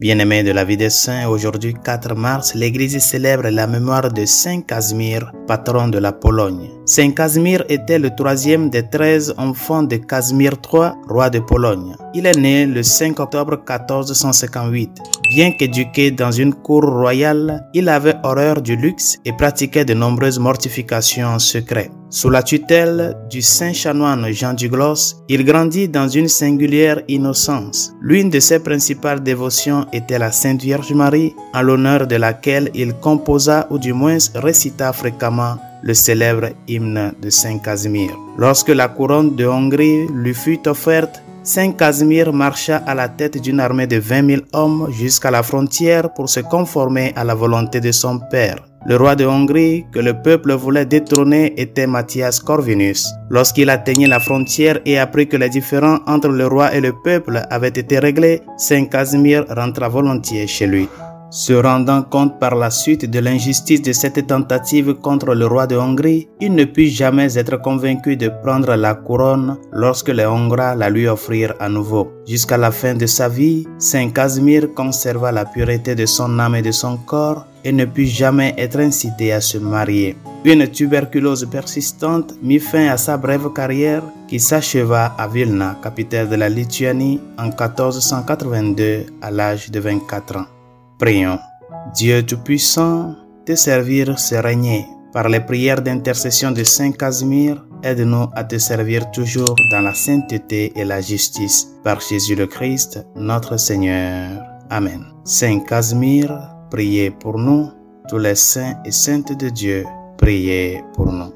Bien-aimés de la vie des saints, aujourd'hui 4 mars, l'Église célèbre la mémoire de Saint Casimir, patron de la Pologne. Saint Casimir était le troisième des 13 enfants de Casimir III, roi de Pologne. Il est né le 5 octobre 1458. Bien qu'éduqué dans une cour royale, il avait horreur du luxe et pratiquait de nombreuses mortifications en secret. Sous la tutelle du saint chanoine Jean du Glos, il grandit dans une singulière innocence. L'une de ses principales dévotions était la Sainte Vierge Marie, en l'honneur de laquelle il composa ou du moins récita fréquemment le célèbre hymne de Saint Casimir. Lorsque la couronne de Hongrie lui fut offerte, Saint Casimir marcha à la tête d'une armée de 20 000 hommes jusqu'à la frontière pour se conformer à la volonté de son père. Le roi de Hongrie que le peuple voulait détrôner était Matthias Corvinus. Lorsqu'il atteignit la frontière et apprit que les différends entre le roi et le peuple avaient été réglés, Saint Casimir rentra volontiers chez lui. Se rendant compte par la suite de l'injustice de cette tentative contre le roi de Hongrie, il ne put jamais être convaincu de prendre la couronne lorsque les Hongrois la lui offrirent à nouveau. Jusqu'à la fin de sa vie, Saint Casimir conserva la pureté de son âme et de son corps et ne put jamais être incité à se marier. Une tuberculose persistante mit fin à sa brève carrière qui s'acheva à Vilna, capitale de la Lituanie, en 1482 à l'âge de 24 ans. Prions. Dieu Tout-Puissant, te servir c'est régner. Par les prières d'intercession de Saint Casimir, aide-nous à te servir toujours dans la sainteté et la justice. Par Jésus le Christ, notre Seigneur. Amen. Saint Casimir, priez pour nous. Tous les saints et saintes de Dieu, priez pour nous.